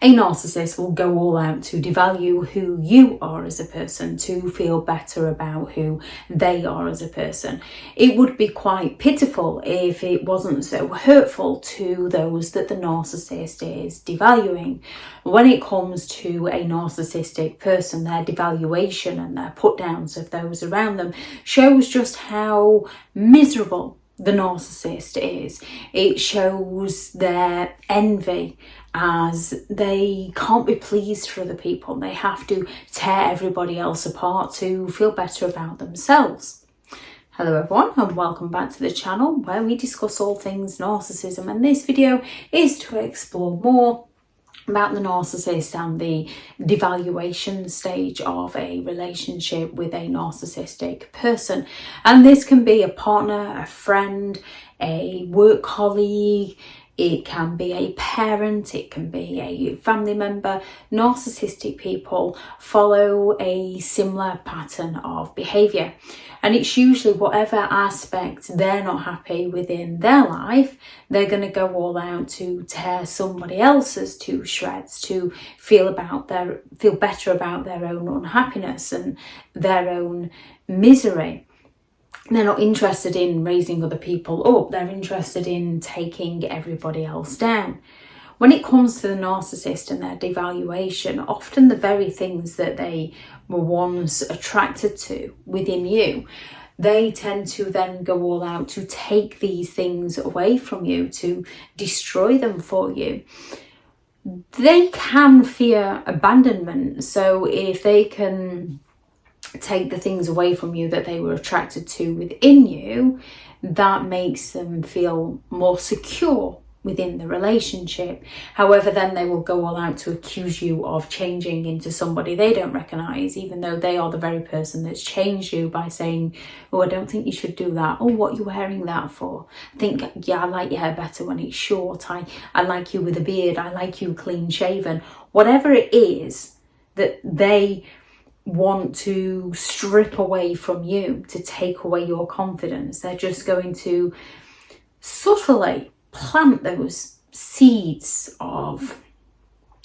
A narcissist will go all out to devalue who you are as a person, to feel better about who they are as a person. It would be quite pitiful if it wasn't so hurtful to those that the narcissist is devaluing. When it comes to a narcissistic person, their devaluation and their put downs of those around them shows just how miserable the narcissist is. It shows their envy, as they can't be pleased for other people. They have to tear everybody else apart to feel better about themselves. Hello everyone, and welcome back to the channel where we discuss all things narcissism, and this video is to explore more about the narcissist and the devaluation stage of a relationship with a narcissistic person. And this can be a partner, a friend, a work colleague, it can be a parent, it can be a family member. Narcissistic people follow a similar pattern of behaviour, and it's usually whatever aspect they're not happy within their life, they're going to go all out to tear somebody else's to shreds, to feel better about their own unhappiness and their own misery. They're not interested in raising other people up, they're interested in taking everybody else down. When it comes to the narcissist and their devaluation, often the very things that they were once attracted to within you, they tend to then go all out to take these things away from you, to destroy them for you. They can fear abandonment, so if they can take the things away from you that they were attracted to within you, that makes them feel more secure within the relationship. However, then they will go all out to accuse you of changing into somebody they don't recognise, even though they are the very person that's changed you, by saying, oh, I don't think you should do that. Oh, what are you wearing that for? I think, yeah, I like your hair better when it's short. I like you with a beard. I like you clean shaven. Whatever it is that they want to strip away from you, to take away your confidence, they're just going to subtly plant those seeds of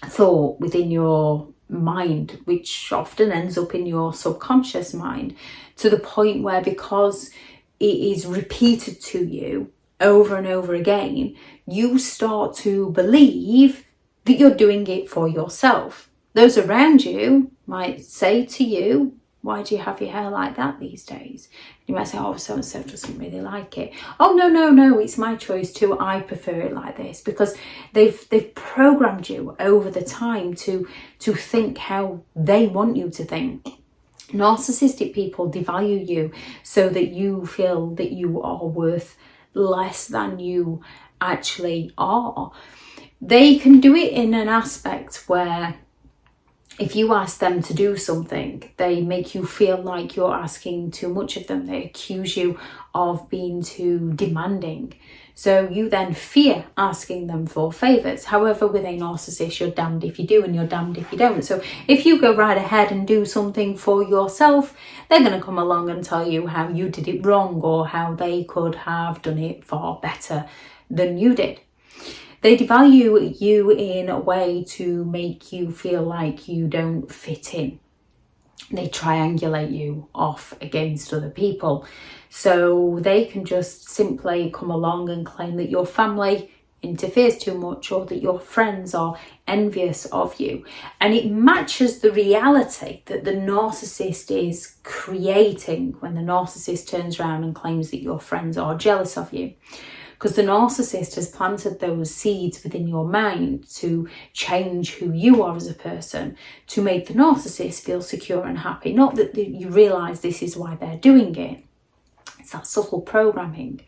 thought within your mind, which often ends up in your subconscious mind, to the point where, because it is repeated to you over and over again, you start to believe that you're doing it for yourself. Those around you might say to you, why do you have your hair like that these days? You might say, oh, so-and-so doesn't really like it. Oh, no, it's my choice too. I prefer it like this, because they've programmed you over the time to think how they want you to think. Narcissistic people devalue you so that you feel that you are worth less than you actually are. They can do it in an aspect where, if you ask them to do something, they make you feel like you're asking too much of them. They accuse you of being too demanding. So you then fear asking them for favours. However, with a narcissist, you're damned if you do and you're damned if you don't. So if you go right ahead and do something for yourself, they're going to come along and tell you how you did it wrong, or how they could have done it far better than you did. They devalue you in a way to make you feel like you don't fit in. They triangulate you off against other people. So they can just simply come along and claim that your family interferes too much, or that your friends are envious of you. And it matches the reality that the narcissist is creating when the narcissist turns around and claims that your friends are jealous of you. Because the narcissist has planted those seeds within your mind to change who you are as a person, to make the narcissist feel secure and happy. Not that you realise this is why they're doing it. It's that subtle programming.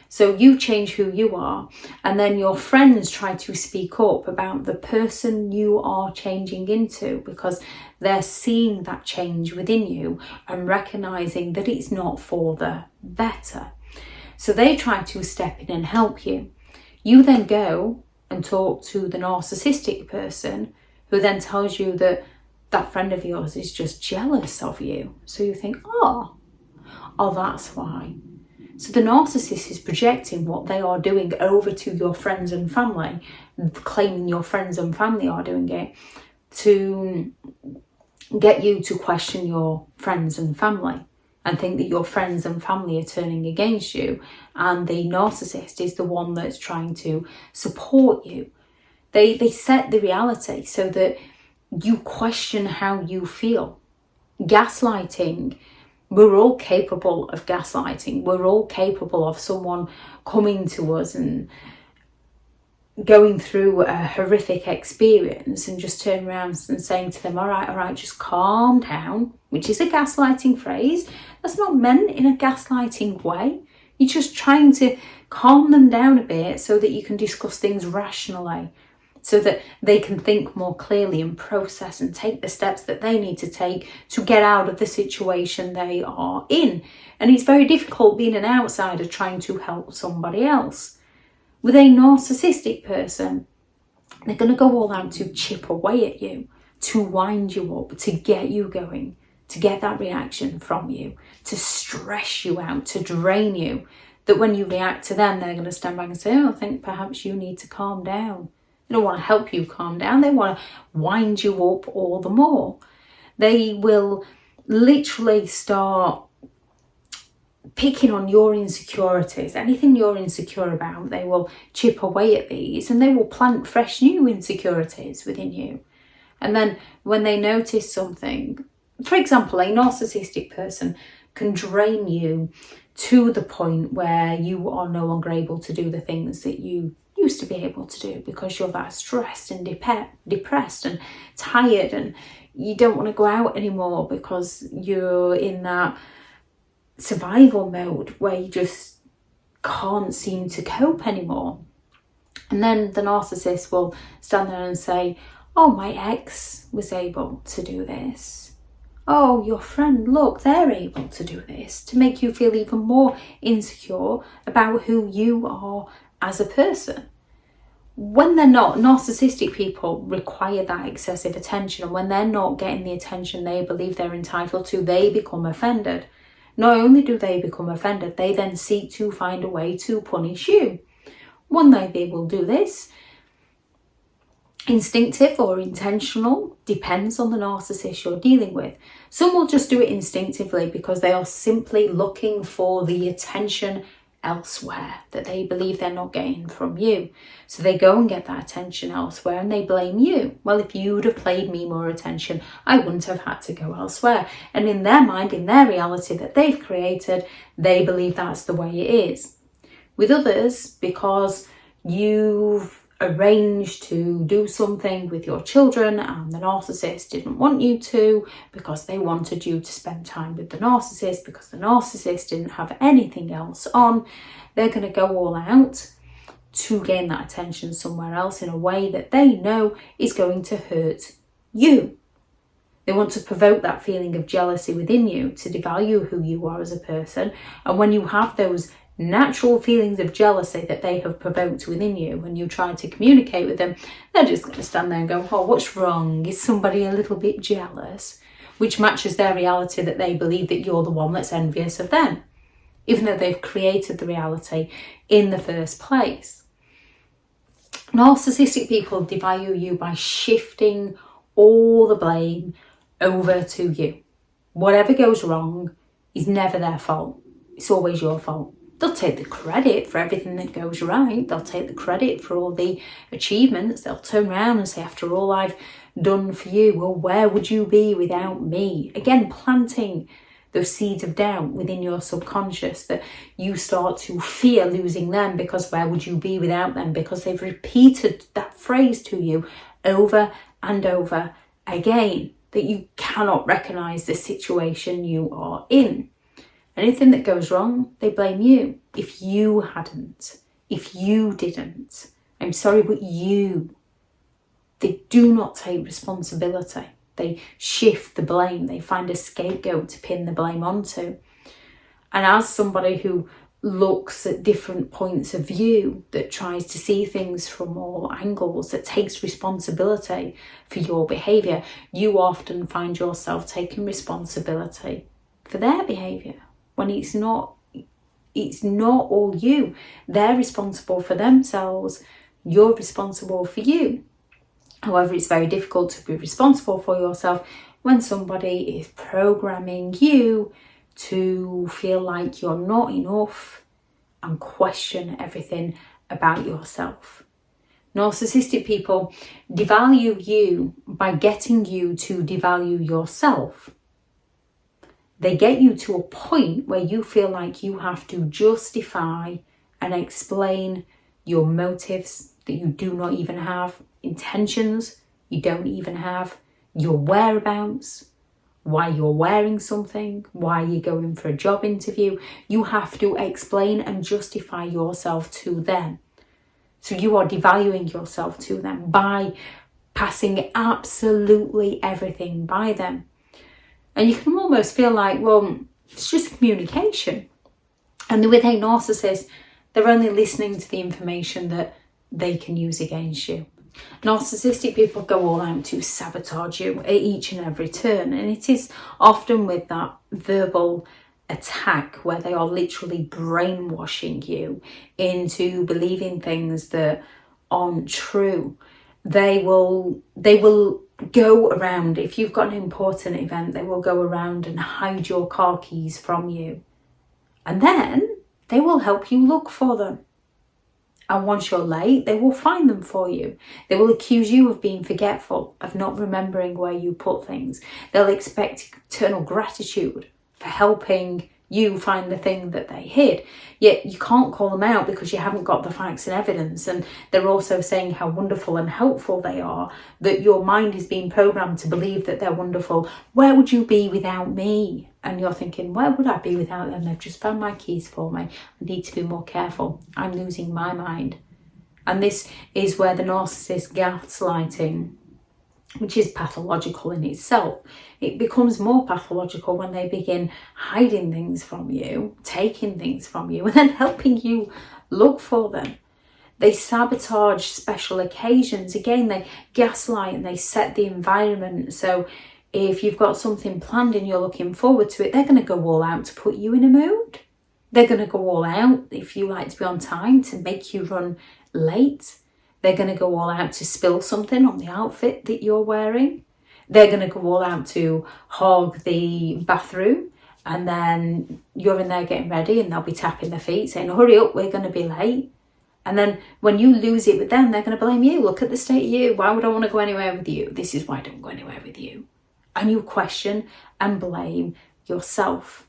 So you change who you are, and then your friends try to speak up about the person you are changing into, because they're seeing that change within you and recognising that it's not for the better. So they try to step in and help you. You then go and talk to the narcissistic person, who then tells you that that friend of yours is just jealous of you. So you think, oh, that's why. So the narcissist is projecting what they are doing over to your friends and family, claiming your friends and family are doing it to get you to question your friends and family and think that your friends and family are turning against you, and the narcissist is the one that's trying to support you. They set the reality so that you question how you feel. Gaslighting, we're all capable of gaslighting. We're all capable of someone coming to us and going through a horrific experience and just turn around and saying to them, all right, just calm down, which is a gaslighting phrase. That's not meant in a gaslighting way. You're just trying to calm them down a bit so that you can discuss things rationally, so that they can think more clearly and process and take the steps that they need to take to get out of the situation they are in. And it's very difficult being an outsider trying to help somebody else. With a narcissistic person, they're going to go all out to chip away at you, to wind you up, to get you going, to get that reaction from you, to stress you out, to drain you, that when you react to them, they're going to stand back and say, I think perhaps you need to calm down. They don't want to help you calm down. They want to wind you up all the more. They will literally start picking on your insecurities. Anything you're insecure about, they will chip away at these, and they will plant fresh new insecurities within you. And then when they notice something, for example, a narcissistic person can drain you to the point where you are no longer able to do the things that you used to be able to do because you're that stressed and depressed and tired, and you don't want to go out anymore because you're in that survival mode where you just can't seem to cope anymore. And then the narcissist will stand there and say, oh, my ex was able to do this. Oh, your friend, look, they're able to do this, to make you feel even more insecure about who you are as a person. When they're not, narcissistic people require that excessive attention, and when they're not getting the attention they believe they're entitled to, they become offended. Not only do they become offended, they then seek to find a way to punish you. One way they will do this, instinctive or intentional, depends on the narcissist you're dealing with. Some will just do it instinctively because they are simply looking for the attention elsewhere that they believe they're not getting from you. So they go and get that attention elsewhere and they blame you. Well, if you would have paid me more attention, I wouldn't have had to go elsewhere. And in their mind, in their reality that they've created, they believe that's the way it is. With others, because you've arranged to do something with your children and the narcissist didn't want you to, because they wanted you to spend time with the narcissist, because the narcissist didn't have anything else on, they're going to go all out to gain that attention somewhere else in a way that they know is going to hurt you. They want to provoke that feeling of jealousy within you, to devalue who you are as a person. And when you have those natural feelings of jealousy that they have provoked within you, when you try to communicate with them, they're just going to stand there and go, oh, what's wrong? Is somebody a little bit jealous? Which matches their reality that they believe that you're the one that's envious of them, even though they've created the reality in the first place. Narcissistic people devalue you by shifting all the blame over to you. Whatever goes wrong is never their fault. It's always your fault. They'll take the credit for everything that goes right. They'll take the credit for all the achievements. They'll turn around and say, after all I've done for you, well, where would you be without me? Again, planting those seeds of doubt within your subconscious that you start to fear losing them, because where would you be without them? Because they've repeated that phrase to you over and over again, that you cannot recognize the situation you are in. Anything that goes wrong, they blame you. If you hadn't, if you didn't, I'm sorry, but you. They do not take responsibility. They shift the blame. They find a scapegoat to pin the blame onto. And as somebody who looks at different points of view, that tries to see things from all angles, that takes responsibility for your behaviour, you often find yourself taking responsibility for their behaviour, when it's not It's not all you. They're responsible for themselves. You're responsible for you. However, it's very difficult to be responsible for yourself when somebody is programming you to feel like you're not enough and question everything about yourself. Narcissistic people devalue you by getting you to devalue yourself. They get you to a point where you feel like you have to justify and explain your motives that you do not even have, intentions you don't even have, your whereabouts, why you're wearing something, why you're going for a job interview. You have to explain and justify yourself to them. So you are devaluing yourself to them by passing absolutely everything by them. And you can almost feel like, well, it's just communication. And with a narcissist, they're only listening to the information that they can use against you. Narcissistic people go all out to sabotage you at each and every turn. And it is often with that verbal attack where they are literally brainwashing you into believing things that aren't true. They will go around, if you've got an important event, they will go around and hide your car keys from you. And then they will help you look for them. And once you're late, they will find them for you. They will accuse you of being forgetful, of not remembering where you put things. They'll expect eternal gratitude for helping you find the thing that they hid. Yet you can't call them out because you haven't got the facts and evidence. And they're also saying how wonderful and helpful they are, that your mind is being programmed to believe that they're wonderful. Where would you be without me? And you're thinking, where would I be without them? They've just found my keys for me. I need to be more careful. I'm losing my mind. And this is where the narcissist gaslighting, which is pathological in itself, it becomes more pathological when they begin hiding things from you, taking things from you, and then helping you look for them. They sabotage special occasions. Again, they gaslight and they set the environment. So if you've got something planned and you're looking forward to it, they're going to go all out to put you in a mood. They're going to go all out, if you like to be on time, to make you run late. They're going to go all out to spill something on the outfit that you're wearing. They're going to go all out to hog the bathroom, and then you're in there getting ready and they'll be tapping their feet saying, hurry up, we're going to be late. And then when you lose it with them, they're going to blame you. Look at the state of you. Why would I want to go anywhere with you? This is why I don't go anywhere with you. And you question and blame yourself.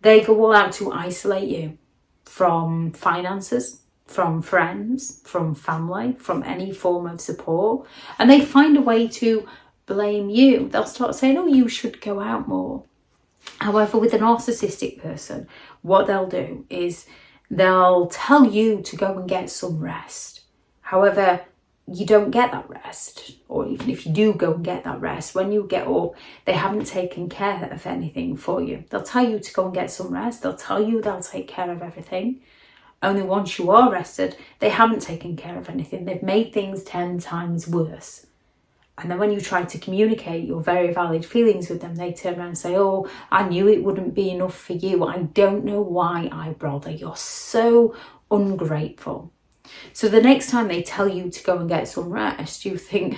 They go all out to isolate you from finances, from friends, from family, from any form of support. And they find a way to blame you. They'll start saying, oh, you should go out more. However, with a narcissistic person, what they'll do is they'll tell you to go and get some rest. However, you don't get that rest, or even if you do go and get that rest, when you get up, they haven't taken care of anything for you. They'll tell you to go and get some rest. They'll tell you they'll take care of everything. Only once you are rested, they haven't taken care of anything. They've made things 10 times worse. And then when you try to communicate your very valid feelings with them, they turn around and say, oh, I knew it wouldn't be enough for you. I don't know why I bother. You're so ungrateful. So the next time they tell you to go and get some rest, you think,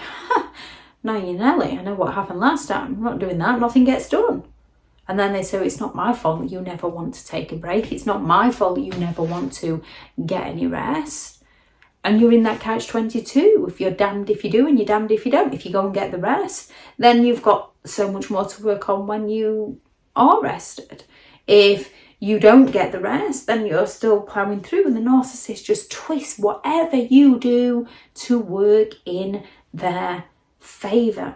now you Nelly, I know what happened last time. I'm not doing that. Nothing gets done. And then they say, it's not my fault that you never want to take a break. It's not my fault that you never want to get any rest. And you're in that catch-22. If you're damned if you do and you're damned if you don't. If you go and get the rest, then you've got so much more to work on when you are rested. If you don't get the rest, then you're still plowing through, and the narcissist just twists whatever you do to work in their favour.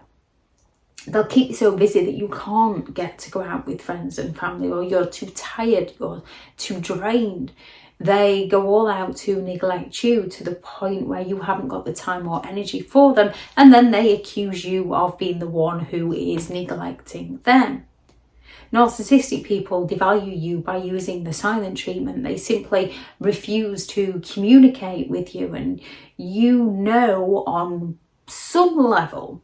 They'll keep you so busy that you can't get to go out with friends and family, or you're too tired, you're too drained. They go all out to neglect you to the point where you haven't got the time or energy for them, and then they accuse you of being the one who is neglecting them. Narcissistic people devalue you by using the silent treatment. They simply refuse to communicate with you, and you know on some level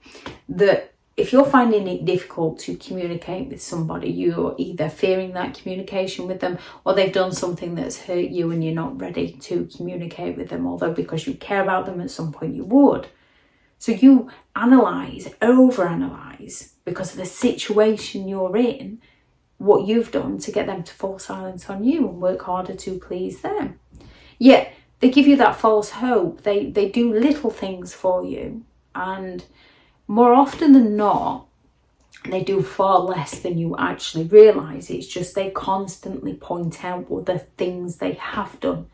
that if you're finding it difficult to communicate with somebody, you're either fearing that communication with them, or they've done something that's hurt you and you're not ready to communicate with them, although because you care about them at some point you would. So you analyse, overanalyse, because of the situation you're in, what you've done to get them to fall silent on you and work harder to please them. Yet they give you that false hope. They do little things for you, and more often than not, they do far less than you actually realise. It's just they constantly point out what the things they have done.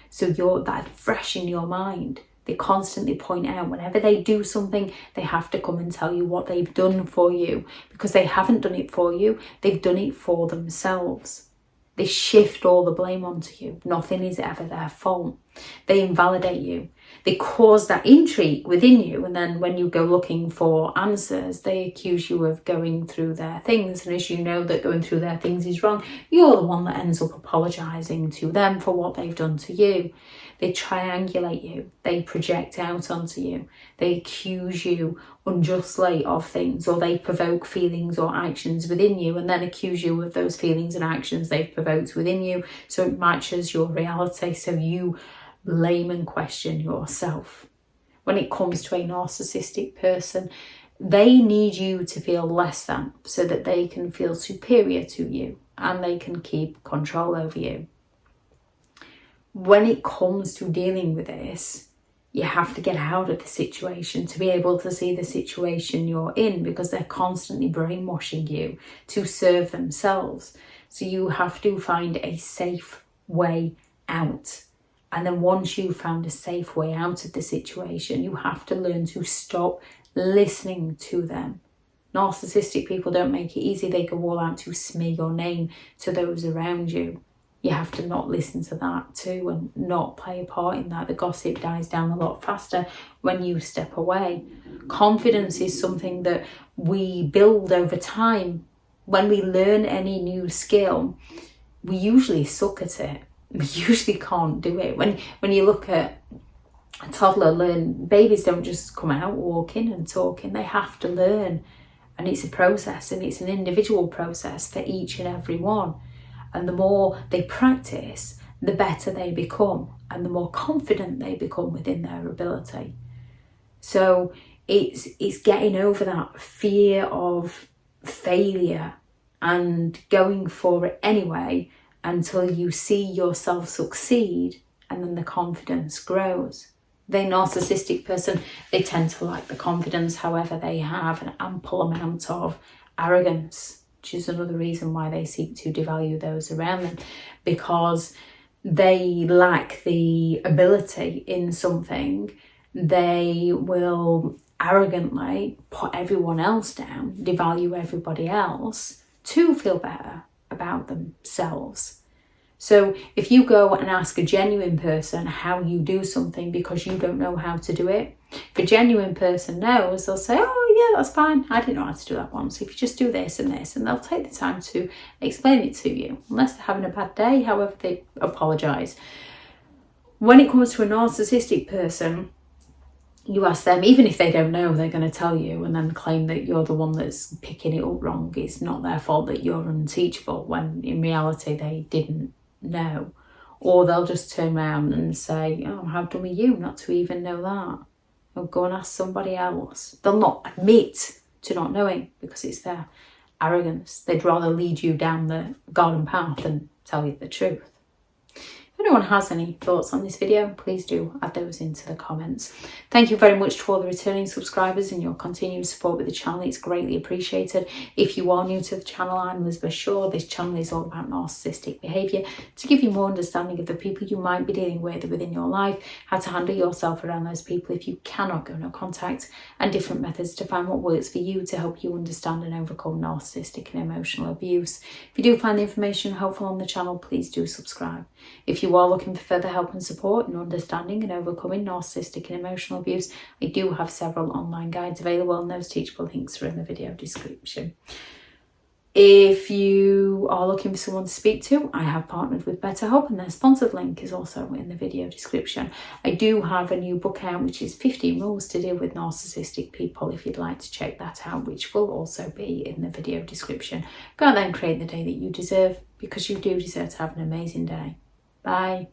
So that's fresh in your mind. They constantly point out whenever they do something, they have to come and tell you what they've done for you, because they haven't done it for you, they've done it for themselves. They shift all the blame onto you. Nothing is ever their fault. They invalidate you. They cause that intrigue within you, and then when you go looking for answers, they accuse you of going through their things. And as you know that going through their things is wrong, you're the one that ends up apologising to them for what they've done to you. They triangulate you. They project out onto you. They accuse you unjustly of things, or they provoke feelings or actions within you and then accuse you of those feelings and actions they've provoked within you, so it matches your reality, so you blame and question yourself. When it comes to a narcissistic person, they need you to feel less than so that they can feel superior to you and they can keep control over you. When it comes to dealing with this, you have to get out of the situation to be able to see the situation you're in, because they're constantly brainwashing you to serve themselves. So you have to find a safe way out. And then once you've found a safe way out of the situation, you have to learn to stop listening to them. Narcissistic people don't make it easy. They go all out to smear your name to those around you. You have to not listen to that too and not play a part in that. The gossip dies down a lot faster when you step away. Confidence is something that we build over time. When we learn any new skill, we usually suck at it. We usually can't do it. When you look at a toddler babies don't just come out walking and talking. They have to learn. And it's a process, and it's an individual process for each and every one. And the more they practice, the better they become, and the more confident they become within their ability. So it's getting over that fear of failure and going for it anyway until you see yourself succeed, and then the confidence grows. The narcissistic person, they tend to lack the confidence. However, they have an ample amount of arrogance, which is another reason why they seek to devalue those around them, because they lack the ability in something. They will arrogantly put everyone else down, devalue everybody else to feel better about themselves. So if you go and ask a genuine person how you do something because you don't know how to do it, if a genuine person knows, they'll say, oh yeah, that's fine, I didn't know how to do that once. If you just do this and this, and they'll take the time to explain it to you, unless they're having a bad day. However, they apologise. When it comes to a narcissistic person, you ask them, even if they don't know, they're going to tell you and then claim that you're the one that's picking it up wrong. It's not their fault that you're unteachable, when in reality they didn't know. Or they'll just turn around and say, oh, how dumb are you not to even know that? Or go and ask somebody else. They'll not admit to not knowing because it's their arrogance. They'd rather lead you down the garden path than tell you the truth. If anyone has any thoughts on this video, please do add those into the comments. Thank you very much to all the returning subscribers and your continued support with the channel. It's greatly appreciated. If you are new to the channel, I'm Elizabeth Shaw. This channel is all about narcissistic behaviour to give you more understanding of the people you might be dealing with within your life, how to handle yourself around those people if you cannot go no contact, and different methods to find what works for you to help you understand and overcome narcissistic and emotional abuse. If you do find the information helpful on the channel, please do subscribe. If you are looking for further help and support in understanding and overcoming narcissistic and emotional abuse, I do have several online guides available, and those teachable links are in the video description. If you are looking for someone to speak to, I have partnered with BetterHelp, and their sponsored link is also in the video description. I do have a new book out, which is 15 Rules to Deal with Narcissistic People, if you'd like to check that out, which will also be in the video description. Go out there and create the day that you deserve, because you do deserve to have an amazing day. Bye.